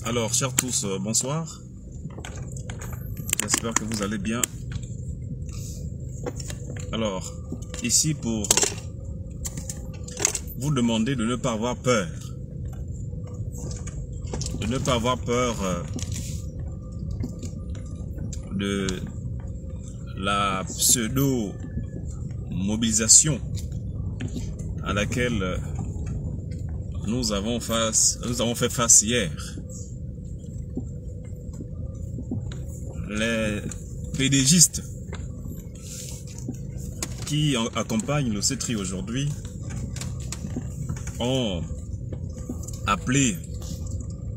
Alors, chers tous, bonsoir. J'espère que vous allez bien. Alors, ici pour vous demander de ne pas avoir peur. De ne pas avoir peur de la pseudo-mobilisation à laquelle nous avons fait face hier. Les pédégistes qui accompagnent le CETRI aujourd'hui ont appelé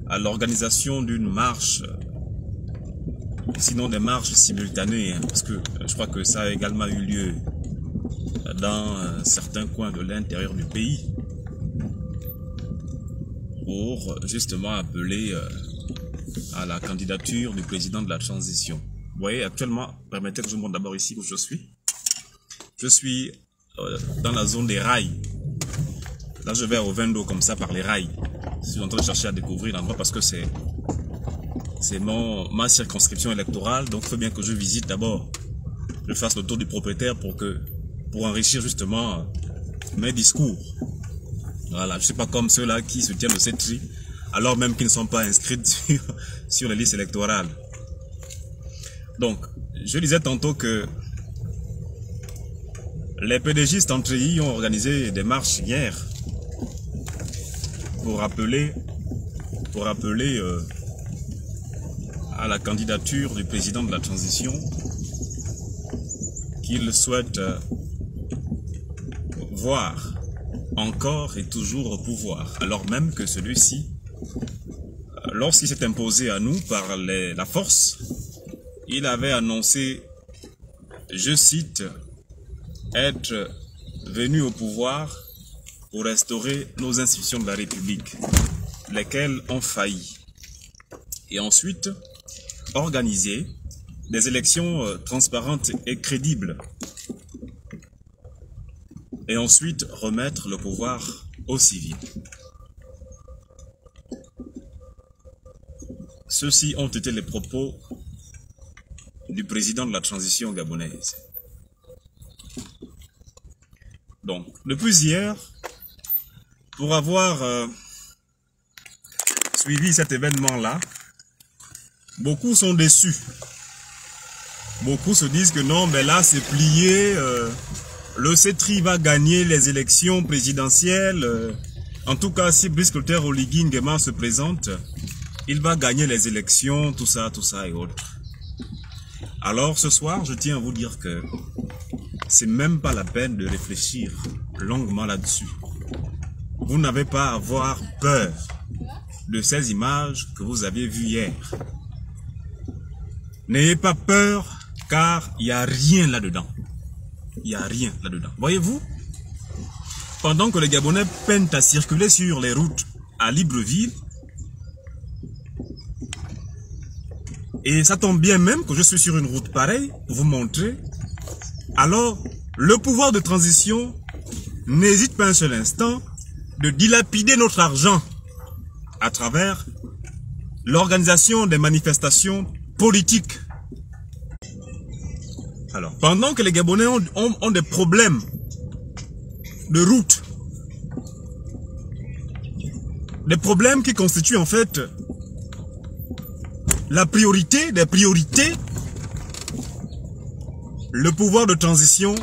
à l'organisation d'une marche, sinon des marches simultanées, parce que je crois que ça a également eu lieu dans certains coins de l'intérieur du pays, pour justement appeler à la candidature du président de la transition. Vous voyez, actuellement, permettez que je vous montre d'abord ici où je suis. Je suis dans la zone des rails. Là, je vais au Vendo comme ça par les rails. Je suis en train de chercher à découvrir l'endroit parce que c'est ma circonscription électorale. Donc, il faut bien que je visite d'abord. Je fasse le tour du propriétaire pour enrichir justement mes discours. Voilà, je ne suis pas comme ceux-là qui soutiennent le CETRI, alors même qu'ils ne sont pas inscrits sur les listes électorales. Donc, je disais tantôt que les pédégistes entre eux ont organisé des marches hier pour appeler à la candidature du président de la transition qu'ils souhaitent voir encore et toujours au pouvoir, alors même que celui-ci, lorsqu'il s'est imposé à nous par la force, il avait annoncé, je cite, être venu au pouvoir pour restaurer nos institutions de la République, lesquelles ont failli, et ensuite organiser des élections transparentes et crédibles, et ensuite remettre le pouvoir aux civils. Ceux-ci ont été les propos du président de la transition gabonaise. Donc, depuis hier, pour avoir suivi cet événement-là, beaucoup sont déçus. Beaucoup se disent que non, mais là c'est plié, le CETRI va gagner les élections présidentielles. En tout cas, si Brice Clotaire Oligui Nguema se présente, il va gagner les élections, tout ça et autres. Alors ce soir, je tiens à vous dire que c'est même pas la peine de réfléchir longuement là-dessus. Vous n'avez pas à avoir peur de ces images que vous aviez vues hier. N'ayez pas peur, car il n'y a rien là-dedans. Il n'y a rien là-dedans. Voyez-vous, pendant que les Gabonais peinent à circuler sur les routes à Libreville, et ça tombe bien même que je suis sur une route pareille, pour vous montrer, alors le pouvoir de transition n'hésite pas un seul instant de dilapider notre argent à travers l'organisation des manifestations politiques. Alors, pendant que les Gabonais ont des problèmes de route, des problèmes qui constituent en fait la priorité des priorités, le pouvoir de transition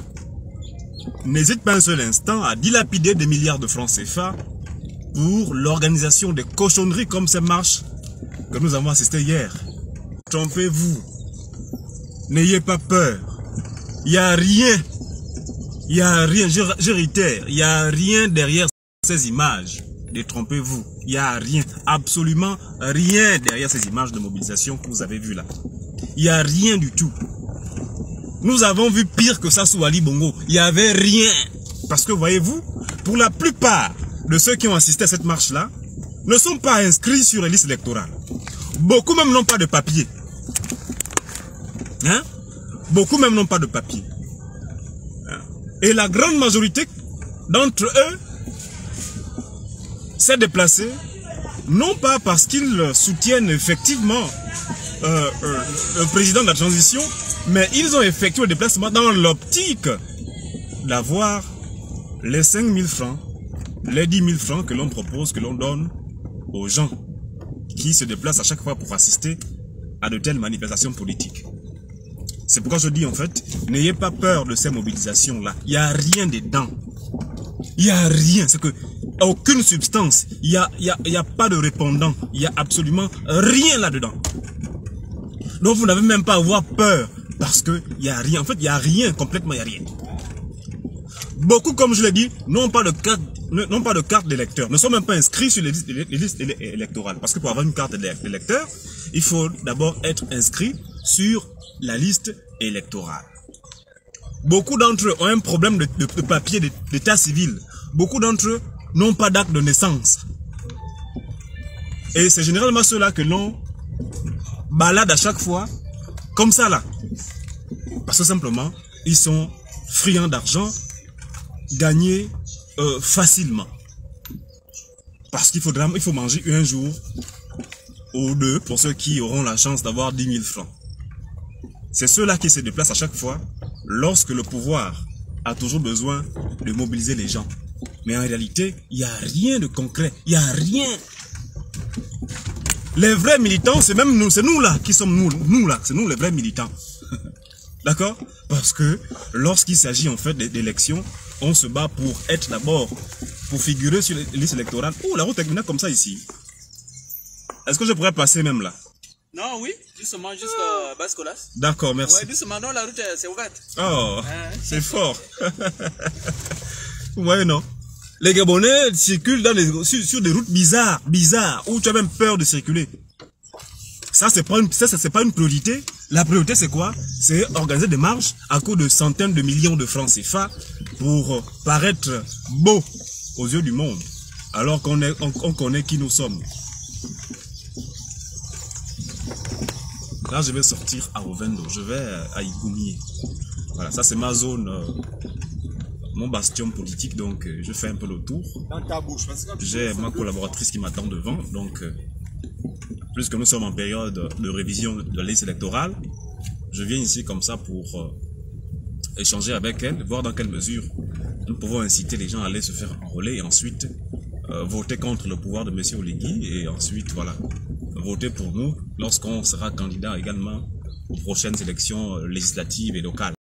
n'hésite pas un seul instant à dilapider des milliards de francs CFA pour l'organisation des cochonneries comme ces marches que nous avons assistées hier. Trompez-vous, n'ayez pas peur, il n'y a rien, je réitère, il n'y a rien derrière ces images. Détrompez-vous, il n'y a rien, absolument rien derrière ces images de mobilisation que vous avez vues là. Il n'y a rien du tout. Nous avons vu pire que ça sous Ali Bongo. Il n'y avait rien. Parce que voyez-vous, pour la plupart de ceux qui ont assisté à cette marche-là, ne sont pas inscrits sur les listes électorales. Beaucoup même n'ont pas de papier. Hein? Beaucoup même n'ont pas de papier. Hein? Et la grande majorité d'entre eux s'est déplacée non pas parce qu'ils soutiennent effectivement le président de la transition, mais ils ont effectué le déplacement dans l'optique d'avoir les 5 000 francs, les 10 000 francs que l'on propose, que l'on donne aux gens qui se déplacent à chaque fois pour assister à de telles manifestations politiques. C'est pourquoi je dis en fait, n'ayez pas peur de ces mobilisations-là. Il n'y a rien dedans. Il n'y a rien. C'est que aucune substance. Il n'y a pas de répondant. Il n'y a absolument rien là-dedans. Donc vous n'avez même pas à avoir peur. Parce qu'il n'y a rien. En fait, il n'y a rien. Complètement, il n'y a rien. Beaucoup, comme je l'ai dit, n'ont pas de carte d'électeur. Ne sont même pas inscrits sur les listes électorales. Parce que pour avoir une carte d'électeur, il faut d'abord être inscrit sur la liste électorale. Beaucoup d'entre eux ont un problème de papier d'état civil. Beaucoup d'entre eux n'ont pas d'acte de naissance. Et c'est généralement ceux-là que l'on balade à chaque fois, comme ça là. Parce que simplement, ils sont friands d'argent, gagnés facilement. Parce qu'il faut manger un jour ou deux pour ceux qui auront la chance d'avoir 10 000 francs. C'est ceux-là qui se déplacent à chaque fois lorsque le pouvoir a toujours besoin de mobiliser les gens. Mais en réalité, il n'y a rien de concret. Il n'y a rien. Les vrais militants, c'est même nous, c'est nous là qui sommes nous là, c'est nous les vrais militants. D'accord? Parce que lorsqu'il s'agit en fait d'élections, on se bat pour être d'abord, pour figurer sur les listes électorales. Oh, la route est comme ça ici. Est-ce que je pourrais passer même là? Non, oui, justement, jusqu'à Bascolas. D'accord, merci. Oui, justement, non, la route c'est ouverte. Oh, c'est fort. Vous voyez, non? Les Gabonais circulent sur des routes bizarres, où tu as même peur de circuler. Ça, c'est pas une priorité. La priorité, c'est quoi? C'est organiser des marches à coût de centaines de millions de francs CFA pour paraître beau aux yeux du monde, alors qu'on connaît qui nous sommes. Là, je vais sortir à Ovendo, je vais à Igoumié. Voilà, ça c'est ma zone, mon bastion politique, donc je fais un peu le tour. J'ai ma collaboratrice qui m'attend devant, donc puisque nous sommes en période de révision de la liste électorale, je viens ici comme ça pour échanger avec elle, voir dans quelle mesure nous pouvons inciter les gens à aller se faire enrôler et ensuite voter contre le pouvoir de M. Oligui et ensuite, voilà, voter pour nous lorsqu'on sera candidat également aux prochaines élections législatives et locales.